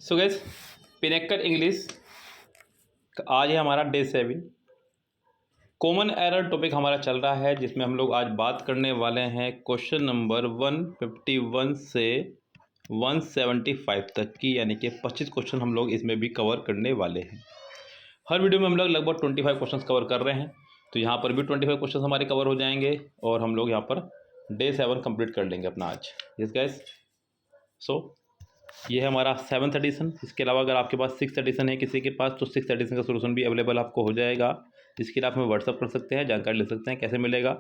सो gas पिनेक्कल English आज है हमारा डे 7। कॉमन एरर टॉपिक हमारा चल रहा है जिसमें हम लोग आज बात करने वाले हैं क्वेश्चन नंबर 151 से 175 तक की, यानी कि 25 क्वेश्चन हम लोग इसमें भी कवर करने वाले हैं। हर वीडियो में हम लोग लगभग 25 क्वेश्चन कवर कर रहे हैं, तो यहाँ पर भी 25 क्वेश्चन हमारे कवर हो जाएंगे और हम लोग यहाँ पर डे 7 कंप्लीट कर लेंगे अपना आज। यस गाइस, सो ये है हमारा 7th एडिशन। इसके अलावा अगर आपके पास 6th एडिशन है किसी के पास, तो 6th एडिशन का सोल्यूशन भी अवेलेबल आपको हो जाएगा। इसके लिए आप हमें व्हाट्सअप कर सकते हैं, जानकारी ले सकते हैं। कैसे मिलेगा?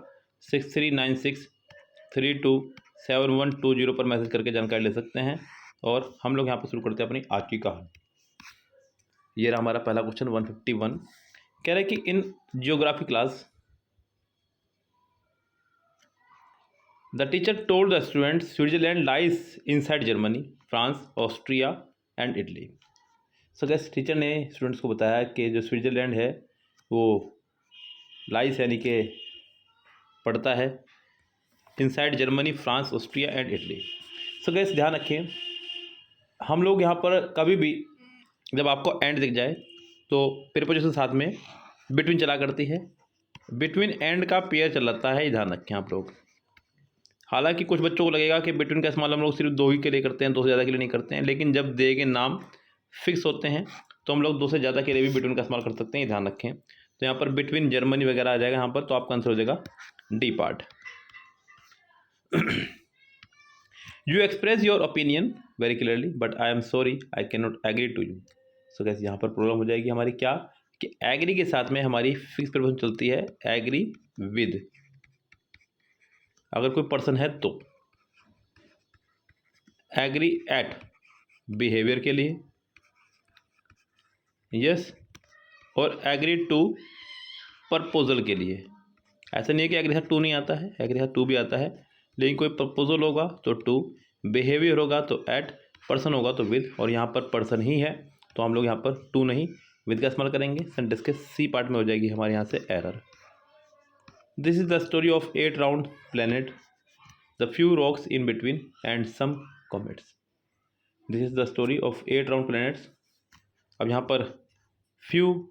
6396327120 पर मैसेज करके जानकारी ले सकते हैं। और हम लोग यहाँ पर शुरू करते हैं अपनी आज की कहानी। ये रहा हमारा पहला क्वेश्चन 151। कह रहे कि in geography class the teacher told the student Switzerland lies inside Germany, France, Austria and Italy. So गैस टीचर ने स्टूडेंट्स को बताया कि जो स्विट्जरलैंड है वो लाइस यानी कि पड़ता है inside Germany, France, Austria and Italy. So gas ध्यान रखें, हम लोग यहाँ पर कभी भी जब आपको एंड दिख जाए तो प्रीपोजिशन साथ में बिटवीन चला करती है। बिटवीन एंड का पेयर चलाता है, ध्यान रखें आप लोग। हालांकि कुछ बच्चों को लगेगा कि बिटवीन का इस्तेमाल हम लोग सिर्फ दो ही के लिए करते हैं, दो से ज़्यादा के लिए नहीं करते हैं, लेकिन जब दिए गए नाम फिक्स होते हैं तो हम लोग दो से ज़्यादा के लिए भी बिटवीन का इस्तेमाल कर सकते हैं, ध्यान रखें। तो यहाँ पर बिटवीन जर्मनी वगैरह आ जाएगा यहाँ पर, तो आपका आंसर हो जाएगा D part. You express your opinion very clearly but I am sorry I can not agree to you. So guess यहाँ पर प्रॉब्लम हो जाएगी हमारी क्या कि एग्री के साथ में हमारी फिक्स प्रीपोजिशन चलती है एग्री विद। अगर कोई पर्सन है तो एग्री एट बिहेवियर के लिए, यस, और एग्री टू प्रपोजल के लिए। ऐसा नहीं है कि एग्री साथ टू नहीं आता है, एग्री साथ टू भी आता है, लेकिन कोई प्रपोजल होगा तो टू, बिहेवियर होगा तो एट, पर्सन होगा तो विद, और यहाँ पर पर्सन ही है तो हम लोग यहाँ पर टू नहीं विद का इस्तेमाल करेंगे। सेंटेंस के सी पार्ट में हो जाएगी हमारे यहाँ से error. This is the story of 8 round planet, the few rocks in between and some comets. This is the story of 8 round planets. अब यहाँ पर फ्यू,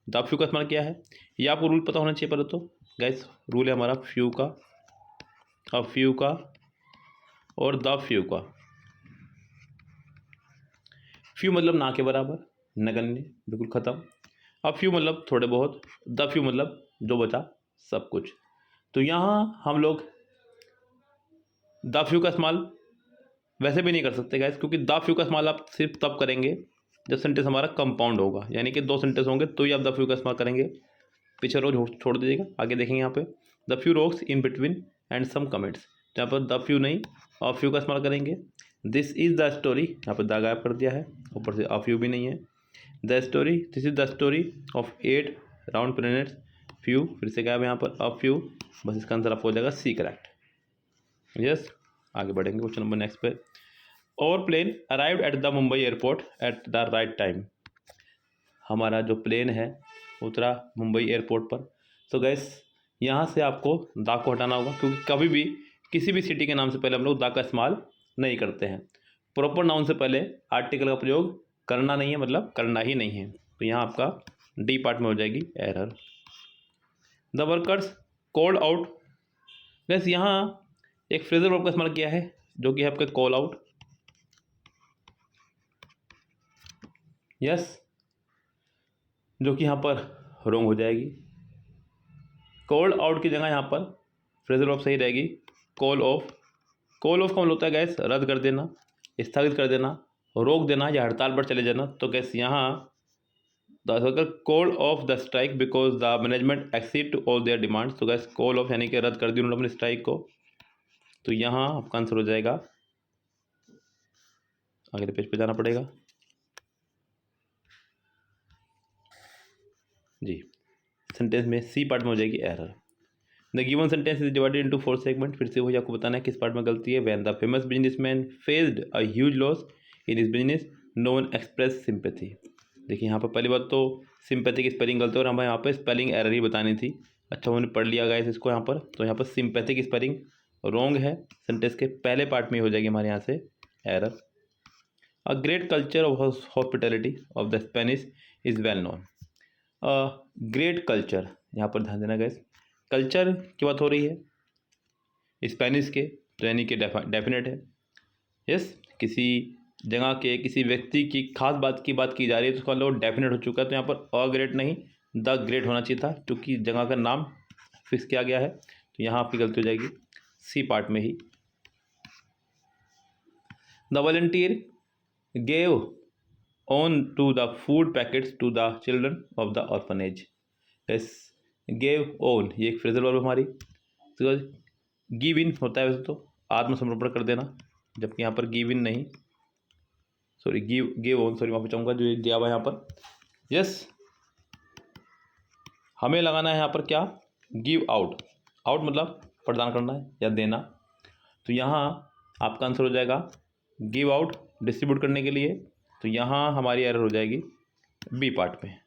द फ्यू का इस्तेमाल किया है। ये आपको रूल पता होना चाहिए पहले तो गाइस। रूल है हमारा फ्यू का, अ फ्यू का और द फ्यू का। फ्यू मतलब ना के बराबर, नगण्य, बिल्कुल ख़त्म। अब फ्यू मतलब थोड़े बहुत, द फ्यू मतलब जो बचा सब कुछ। तो यहाँ हम लोग द फ्यू का इस्तेमाल वैसे भी नहीं कर सकते गाइस, क्योंकि द फ्यू का इस्तेमाल आप सिर्फ तब करेंगे जब सेंटेंस हमारा कंपाउंड होगा, यानी कि दो सेंटेंस होंगे तो ही आप द फ्यू का इस्तेमाल करेंगे। पीछे रो छोड़ दीजिएगा, आगे देखेंगे यहाँ पे the few rocks in between and some comments, जहाँ पर द फ्यू नहीं अ फ्यू का इस्तेमाल करेंगे। दिस इज द स्टोरी, यहाँ पर द गायब कर दिया है, ऊपर से अ फ्यू भी नहीं है। The story, this is the story of 8 round planets, few फिर से गायब यहाँ पर, अ फ्यू, बस इसका आंसर आपको हो जाएगा सी करेक्ट। यस, आगे बढ़ेंगे क्वेश्चन नंबर नेक्स्ट पे। और plane arrived at the Mumbai airport at the right time. हमारा जो प्लेन है उतरा मुंबई एयरपोर्ट पर। तो गैस यहाँ से आपको द को हटाना होगा, क्योंकि कभी भी किसी भी सिटी के नाम से पहले हम लोग द का इस्तेमाल नहीं करते हैं। प्रॉपर नाउन से पहले आर्टिकल का प्रयोग करना नहीं है, मतलब करना ही नहीं है। तो यहाँ आपका डी पार्ट में हो जाएगी error. The workers called out. Gas यहाँ एक फ्रेजल वर्ब का इस्तेमाल किया है जो कि है आपका कॉल आउट, यस, जो कि यहाँ पर रॉन्ग हो जाएगी। कॉल्ड आउट की जगह यहाँ पर फ्रेजल वर्ब सही रहेगी कॉल ऑफ। कॉल ऑफ का मतलब होता है गैस रद्द कर देना, स्थगित कर देना, रोक देना या हड़ताल पर चले जाना। तो गैस यहाँ the call of the strike because the management exceed to all their demands. तो गैस कॉल ऑफ यानी कि रद्द कर दी उन्होंने अपनी स्ट्राइक को। तो यहाँ आपका आंसर हो जाएगा, अगले पेज पे जाना पड़ेगा जी। सेंटेंस में सी पार्ट में हो जाएगी error. The given sentence is divided into 4 segment. फिर से वही आपको बताना है किस पार्ट में गलती है। When the famous businessman faced a huge loss in his business no one express sympathy. देखिए यहाँ पर पहली बात तो सिंपैथी की स्पेलिंग गलती और हमें यहाँ पर स्पेलिंग एरर ही बतानी थी। अच्छा उन्होंने पढ़ लिया गाइस इसको यहाँ पर, तो यहाँ पर सिंपैथी की स्पेलिंग रॉन्ग है। सेंटेंस के पहले पार्ट में हो जाएगी हमारे यहाँ से error. A great culture of hospitality of the Spanish is well known. Great culture, यहाँ पर ध्यान देना गाइस, कल्चर की बात हो रही है स्पेनिश के, तो यानी कि डेफिनेट है। यस, किसी जगह के किसी व्यक्ति की खास बात की जा रही है तो उसका लोग डेफिनेट हो चुका है, तो यहाँ पर अ ग्रेट नहीं द ग्रेट होना चाहिए था, क्योंकि जगह का नाम फिक्स किया गया है। तो यहाँ आपकी गलती हो जाएगी सी पार्ट में ही। The volunteer gave on to the food packets to the children of the orphanage. Yes, gave on ये एक फ्रेजल वर्ब हमारी। तो गिव इन होता है वैसे तो आत्मसमर्पण कर देना, जबकि यहाँ पर गिव इन नहीं, सॉरी गिव ऑन, सॉरी वहाँ पे चाहूँगा जो दिया हुआ है यहाँ पर। यस, हमें लगाना है यहाँ पर क्या, गिव आउट। आउट मतलब प्रदान करना है या देना, तो यहाँ आपका आंसर हो जाएगा गिव आउट, डिस्ट्रीब्यूट करने के लिए। तो यहाँ हमारी एरर हो जाएगी बी पार्ट में।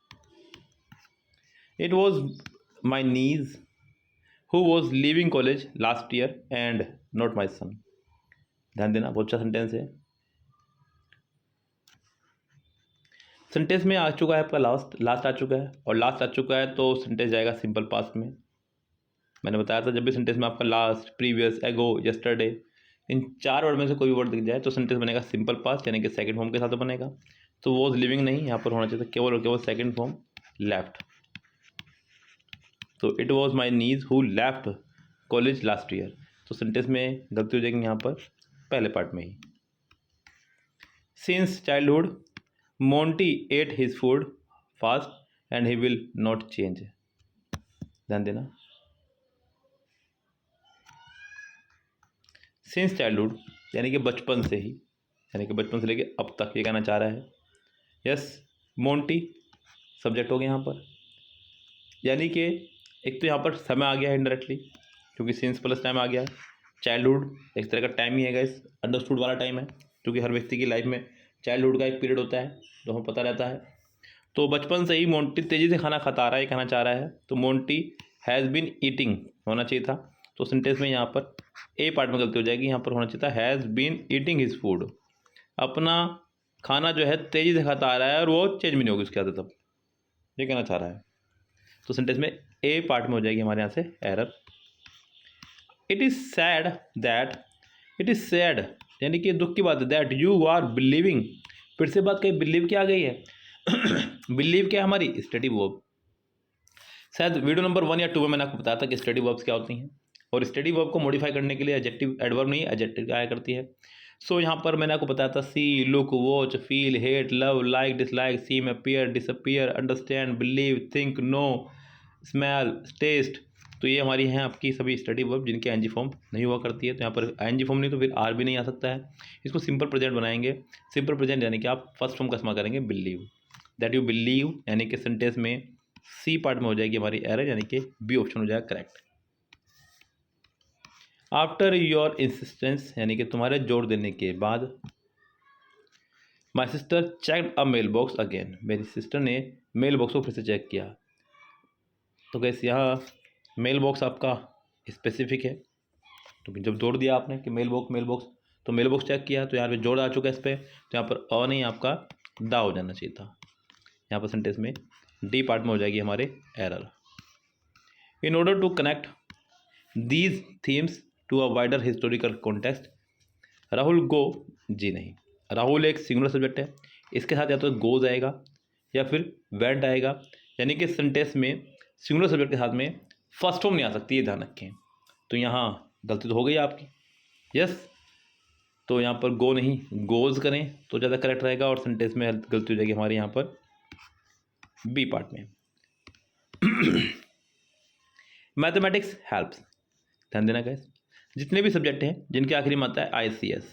It was my niece who was leaving college last year and not my son. ध्यान देना, बहुत अच्छा सेंटेंस है। सेंटेंस में आ चुका है आपका लास्ट आ चुका है, और लास्ट आ चुका है तो सेंटेंस जाएगा सिंपल पास्ट में। मैंने बताया था जब भी सेंटेंस में आपका लास्ट, प्रीवियस, एगो, यस्टरडे, इन 4 वर्ड में से कोई भी वर्ड दिख जाए तो सेंटेंस बनेगा सिंपल पास्ट, यानी कि सेकंड फॉर्म के साथ बनेगा। तो वॉज लिविंग नहीं, यहाँ पर होना चाहिए था केवल और केवल सेकंड फॉर्म लेफ्ट। तो it was my niece who left college last year, तो सेंटेंस में गलती हो जाएगी यहाँ पर पहले पार्ट में ही। Since childhood Monty ate his food fast and he will not change. ध्यान देना, सिंस चाइल्डहुड यानी कि बचपन से ही, यानी कि बचपन से लेके अब तक ये कहना चाह रहा है। यस, मोंटी सब्जेक्ट हो गया यहाँ पर, यानी कि एक तो यहाँ पर समय आ गया है इनडायरेक्टली, क्योंकि सिंस प्लस टाइम आ गया है। चाइल्डहुड एक तरह का टाइम ही है गाइस, अंडरस्टूड वाला टाइम है, क्योंकि हर व्यक्ति की लाइफ में चाइल्डहुड का एक पीरियड होता है जो हमें पता रहता है। तो बचपन से ही मोंटी तेज़ी से खाना खाता आ रहा है, कहना चाह रहा है। तो मोंटी हैज़ बीन ईटिंग होना चाहिए था, तो सेंटेंस में यहाँ पर ए पार्ट में गलती हो जाएगी, यहाँ पर होना चाहिए था has been eating his food. अपना खाना जो है तेज़ी से खाता आ रहा है और वो चेंज भी नहीं होगी उसके आदत, तब ये कहना चाह रहा है। तो सेंटेंस में ए पार्ट में हो जाएगी हमारे यहाँ से error. It is sad that, it is sad यानी कि दुख की बात है, दैट यू आर बिलीविंग, फिर से बात कही बिलीव क्या आ गई है बिलीव क्या हमारी स्टडी वर्ब। शायद वीडियो नंबर 1 या 2 में मैंने आपको बताया था कि स्टडी वर्ब्स क्या होती हैं, और स्टडी वर्ब को मॉडिफाई करने के लिए एडजेक्टिव एडवर्ब नहीं एडजेक्टिव आया करती है। सो यहाँ पर मैंने आपको बताया था see, look, watch, feel, hate, love, like, dislike, seem, appear, disappear, understand, believe, think, know, smell, taste. तो ये हमारी हैं आपकी सभी स्टडी वर्ब जिनकी एनजी फॉर्म नहीं हुआ करती है। तो यहाँ पर एनजी फॉर्म नहीं तो फिर आर भी नहीं आ सकता है, इसको सिंपल प्रेजेंट बनाएंगे। सिंपल प्रेजेंट यानी कि आप फर्स्ट फॉर्म का इस्तेमाल करेंगे बिलीव, दैट यू बिलीव, यानी कि सेंटेंस में सी पार्ट में हो जाएगी हमारी एरर, यानी कि बी ऑप्शन हो जाएगा करेक्ट। आफ्टर योर इंसिस्टेंस यानी कि तुम्हारे जोर देने के बाद, my sister check a mail box again, मेरी सिस्टर ने मेल बॉक्स को फिर से चेक किया। तो कैसे यहाँ मेल बॉक्स आपका स्पेसिफिक है, तो जब जोड़ दिया आपने कि मेल बॉक्स तो मेल बॉक्स चेक किया, तो यहाँ पे जोड़ आ चुका है इस पर, तो यहाँ पर अ नहीं आपका दा हो जाना चाहिए था। यहाँ पर सेंटेंस में डी पार्ट में हो जाएगी हमारे error. In order to connect these themes to a wider historical context, Rahul go, जी नहीं, राहुल एक सिंगुलर सब्जेक्ट है, इसके साथ या तो गोज आएगा या फिर वेंट आएगा, यानी कि सेंटेंस में सिंगुलर सब्जेक्ट के साथ में फर्स्ट फॉर्म नहीं आ सकती, ये ध्यान रखें। तो यहाँ गलती तो हो गई आपकी। यस, तो यहाँ पर गो नहीं गोज करें तो ज़्यादा करेक्ट रहेगा, और सेंटेंस में गलती हो जाएगी हमारे यहाँ पर बी पार्ट में मैथमेटिक्स हेल्प्स, ध्यान देना गाइस, जितने भी सब्जेक्ट हैं जिनके आखिरी में आता है ICS,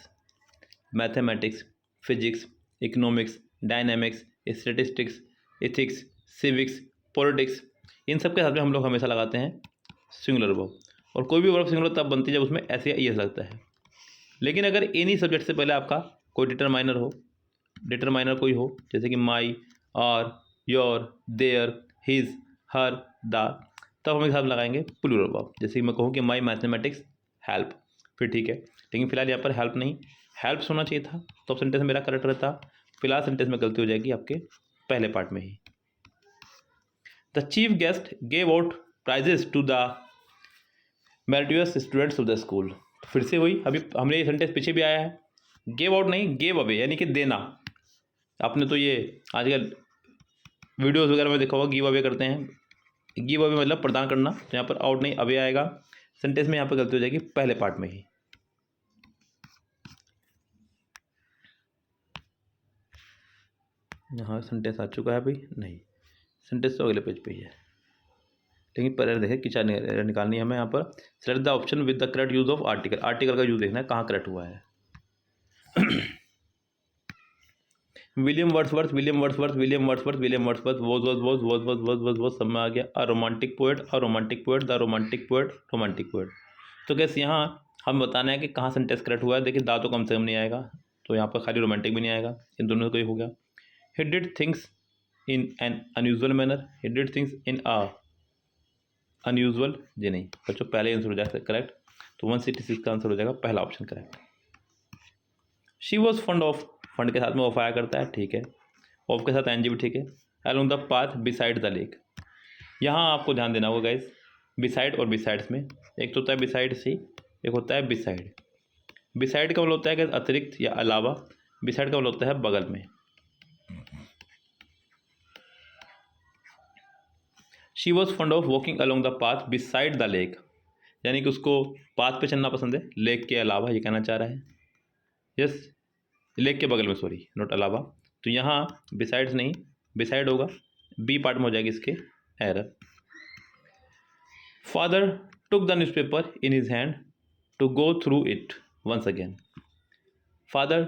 mathematics, physics, economics, dynamics, statistics, ethics, civics, politics, इन सब के साथ में हम लोग हमेशा लगाते हैं सिंगुलर वर्ब, और कोई भी वर्ब सिंगुलर तब बनती है जब उसमें एस या ईएस लगता है। लेकिन अगर इन्हीं सब्जेक्ट से पहले आपका कोई डिटरमाइनर हो, डिटरमाइनर कोई हो, जैसे कि my, our, your, their, his, her, the, तब हम एक साथ लगाएंगे प्लूरल वर्ब। जैसे कि मैं कहूँ कि माई मैथमेटिक्स हेल्प, फिर ठीक है, लेकिन फिलहाल यहाँ पर हेल्प नहीं हेल्प्स होना चाहिए था, तो अब सेंटेंस मेरा करेक्ट रहता। फिलहाल सेंटेंस में गलती हो जाएगी आपके पहले पार्ट में ही। The chief guest gave out prizes to the meritorious students of the school. फिर से वही, अभी हमने ये सेंटेंस पीछे भी आया है, गेव आउट नहीं, गेव अवे, यानी कि देना। आपने तो ये आजकल वीडियोस वगैरह में देखा होगा, गिव अवे करते हैं। गिव अवे मतलब प्रदान करना, तो यहाँ पर आउट नहीं अवे आएगा। सेंटेंस में यहाँ पर गलती हो जाएगी पहले पार्ट में ही। यहाँ सेंटेंस आ चुका है अभी नहीं, सेंटेंस तो अगले पेज पे ही है, लेकिन पर देखें किस निकालनी है हमें। यहाँ पर select the option with the correct use of article. Article का यूज देखना है कहाँ करेक्ट हुआ है। विलियम वर्ड्सवर्थ वो सब में आ गया। A romantic poet, the romantic poet. तो कैसे यहाँ हम बताना है कि कहाँ सेंटेंस करेक्ट हुआ है। देखिए दा तो कम से कम नहीं आएगा, तो यहाँ पर खाली रोमांटिक भी नहीं आएगा, इन दोनों का ही हो गया। He did things in an unusual manner, he did things in a unusual, जी नहीं बच्चों, पहले आंसर हो जाएगा करेक्ट, तो 166 का आंसर हो जाएगा पहला option correct. She was fund of, fund के साथ में ऑफ आया करता है, ठीक है। ऑफ के साथ एनजी भी ठीक है। Along the path beside the lake, यहाँ आपको ध्यान देना होगा गाइस, बिसाइड और बिसाइड्स में एक तो होता है बिसाइड सी, एक होता है बिसाइड। बिसाइड का मतलब होता है कि अतिरिक्त या अलावा, बिसाइड का मतलब होता है बगल में। She was fund of walking along the path beside the lake, यानी कि उसको पाथ पे चलना पसंद है, लेक के अलावा, ये कहना चाह रहा है। यस, लेक के बगल में, सॉरी नॉट अलावा। तो यहाँ बिसाइड्स नहीं, बिसाइड होगा, बी पार्ट में हो जाएगी इसके error. Father took the newspaper in his hand to go through it once again. Father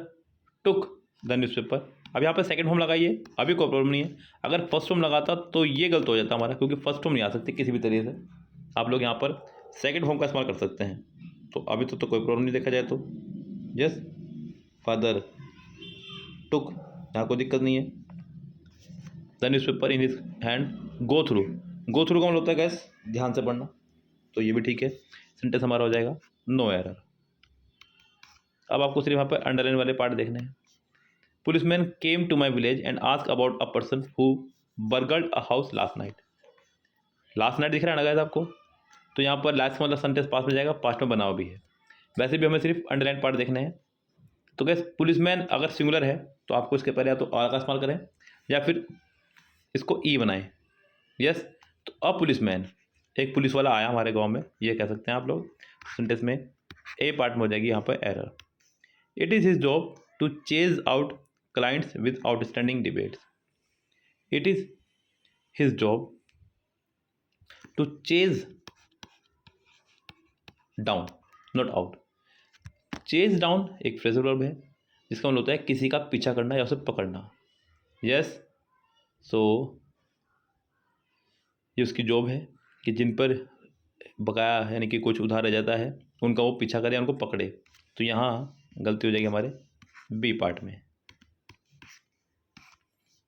took the newspaper, अब यहाँ पर सेकंड फॉर्म लगाइए, अभी कोई प्रॉब्लम नहीं है। अगर फर्स्ट फॉर्म लगाता तो ये गलत हो जाता हमारा, क्योंकि फर्स्ट फॉर्म नहीं आ सकती किसी भी तरीके से। आप लोग यहाँ पर सेकंड फॉर्म का इस्तेमाल कर सकते हैं, तो अभी तो कोई प्रॉब्लम नहीं देखा जाए तो। यस, फादर टुक, यहाँ कोई दिक्कत नहीं है। The newspaper in his hand, go through, go through का मतलब होता है गैस ध्यान से पढ़ना, तो ये भी ठीक है, सेंटेंस हमारा हो जाएगा नो एरर। अब आपको सिर्फ यहाँ पर अंडरलाइन वाले पार्ट देखने हैं। Policeman came to my village and ask about a person who burgled a house last night. Last night दिख रहा है ना गाइस आपको, तो यहाँ पर लास्ट मतलब सेंटेंस पास में जाएगा, पास्ट में बना हुआ भी है। वैसे भी हमें सिर्फ अंडरलाइन पार्ट देखने हैं। तो गैस पुलिसमैन अगर सिंगुलर है तो आपको इसके पहले या तो आर का इस्तेमाल करें या फिर इसको ई बनाएं। यस, तो अ पुलिसमैन, एक पुलिस वाला आया हमारे गांव में, ये कह सकते हैं आप लोग। सेंटेंस में ए पार्ट में हो जाएगी यहाँ पर error. It is his job to chase out clients with outstanding debates. It is his job to chase down, not out. Chase down एक फ्रेजल वर्ब है जिसका मतलब होता है किसी का पीछा करना या उसे पकड़ना। यस, सो ये उसकी जॉब है कि जिन पर बकाया यानी कि कुछ उधार रह जाता है उनका वो पीछा करे, उनको पकड़े। तो यहाँ गलती हो जाएगी हमारे बी पार्ट में।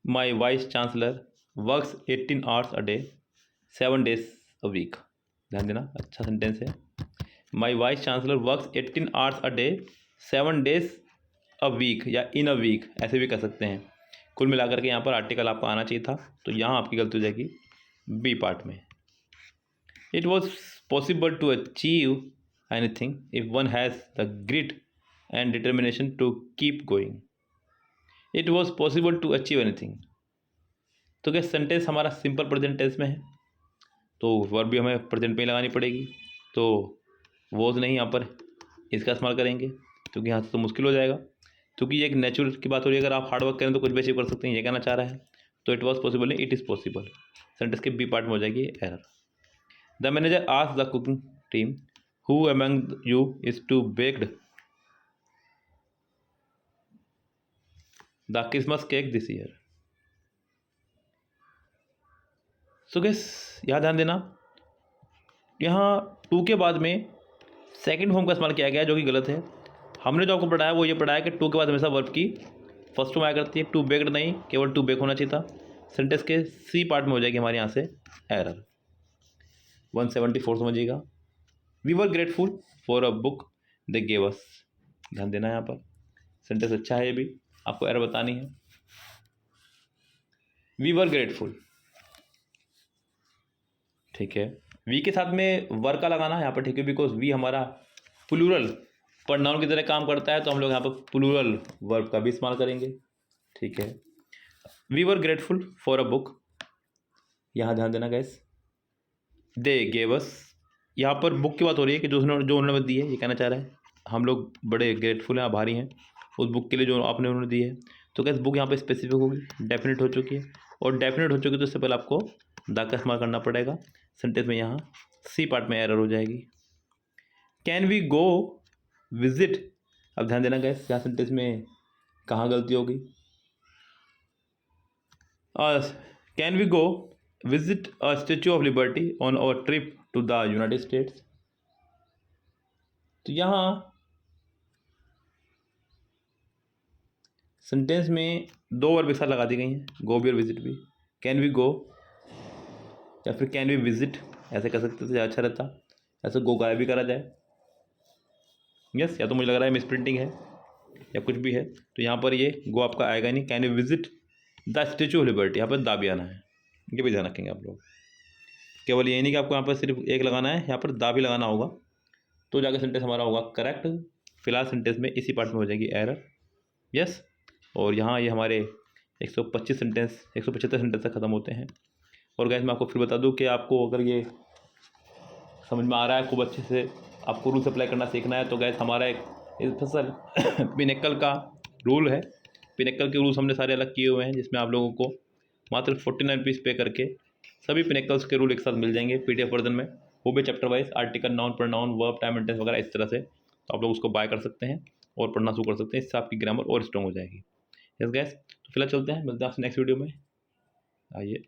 My vice chancellor works 18 hours a day 7 days a week. ध्यान देना, अच्छा सेंटेंस है। My vice chancellor works 18 hours a day 7 days a week, या इन अ वीक ऐसे भी कर सकते हैं। कुल मिलाकर के यहाँ पर आर्टिकल आपको आना चाहिए था, तो यहाँ आपकी गलती हो जाएगी बी पार्ट में। It was possible to achieve anything if one has the grit and determination to keep going. It was possible to achieve anything, तो क्या सेंटेंस हमारा सिंपल प्रेजेंट टेंस में है, तो वर्ब भी हमें प्रेजेंट में लगानी पड़ेगी। तो वॉज नहीं, यहाँ पर इसका इस्तेमाल करेंगे, क्योंकि यहाँ से तो मुश्किल हो जाएगा, क्योंकि ये एक नेचुरल की बात हो रही है। अगर आप हार्ड वर्क करें तो कुछ भी अचीव कर सकते हैं, ये कहना चाह रहा है। तो इट वॉज पॉसिबल नहीं, इट इज़ पॉसिबल, सेंटेंस के बी पार्ट में हो जाएगी error. The manager asked the cooking team who among you is to baked the Christmas cake this year. So guess यहाँ ध्यान देना, यहाँ टू के बाद में सेकंड फॉर्म का इस्तेमाल किया गया है, जो कि गलत है। हमने जो आपको पढ़ाया वो ये पढ़ाया कि टू के बाद हमेशा वर्ब की फर्स्ट फॉर्म आया करती है। टू बेक्ड नहीं, केवल टू बेक होना चाहिए था। सेंटेंस के सी पार्ट में हो जाएगी हमारे यहाँ से एरर। 174 समझिएगा। We were grateful for a book they gave us. ध्यान देना यहाँ पर, सेंटेंस अच्छा है ये भी, आपको एरर बतानी है। वी वर ग्रेटफुल, ठीक है। वी के साथ में वर का लगाना है यहाँ पर, ठीक है, बिकॉज वी हमारा प्लूरल प्रोनाउन की तरह काम करता है, तो हम लोग यहाँ पर प्लूरल वर्ब का भी इस्तेमाल करेंगे, ठीक है। We were grateful for a book, यहाँ ध्यान देना गैस। दे गेव अस, यहाँ पर बुक की बात हो रही है कि जो उन्होंने दी है, ये कहना चाह रहा है हम लोग बड़े ग्रेटफुल हैं, आभारी हैं उस बुक के लिए जो आपने उन्होंने दी है। तो गैस बुक यहाँ पे स्पेसिफिक होगी, डेफिनेट हो चुकी है, और डेफिनेट हो चुकी तो इससे पहले आपको द का इस्तेमाल करना पड़ेगा। सेंटेंस में यहाँ सी पार्ट में एरर हो जाएगी। कैन वी गो विजिट, अब ध्यान देना गैस यहाँ सेंटेंस में कहाँ गलती होगी। Can we go visit a Statue of Liberty on our trip to the United States, तो यहाँ सेंटेंस में दो वर्ब एक साथ लगा दी गई हैं, गो भी और विजिट भी। कैन वी गो या फिर कैन वी विजिट ऐसे कर सकते थे, ज़्यादा अच्छा रहता। ऐसे गो गायब भी करा जाए, यस, या तो मुझे लग रहा है मिस प्रिंटिंग है या कुछ भी है, तो यहाँ पर ये गो आपका आएगा नहीं। Can we visit the Statue of Liberty, यहाँ पर दा भी आना है, ये भी ध्यान रखेंगे आप लोग। केवल ये नहीं कि आपको यहाँ पर सिर्फ एक लगाना है, यहाँ पर दा भी लगाना होगा, तो जाकर सेंटेंस हमारा होगा करेक्ट। फिलहाल सेंटेंस में इसी पार्ट में हो जाएगी एरर, यस। और यहाँ ये हमारे 175 सेंटेंस तक ख़त्म होते हैं। और गैस मैं आपको फिर बता दूँ कि आपको अगर ये समझ में आ रहा है खूब अच्छे से, आपको रूल्स अप्लाई करना सीखना है, तो गैस हमारा एक स्पेशल पिनेकल का रूल है। पिनेकल के रूल्स हमने सारे अलग किए हुए हैं, जिसमें आप लोगों को मात्र 49 रुपीज़ पे करके सभी पिनेकल्स के रूल एक साथ मिल जाएंगे PDF वर्जन में, वो भी chapter wise, article, noun, pronoun, verb, time and tense वगैरह इस तरह से। तो आप लोग उसको बाय कर सकते हैं और पढ़ना शुरू कर सकते हैं, इससे आपकी ग्रामर और स्ट्रॉन्ग हो जाएगी। यस गैस, तो फिलहाल चलते हैं, मिलते हैं आपसे नेक्स्ट वीडियो में, आइए।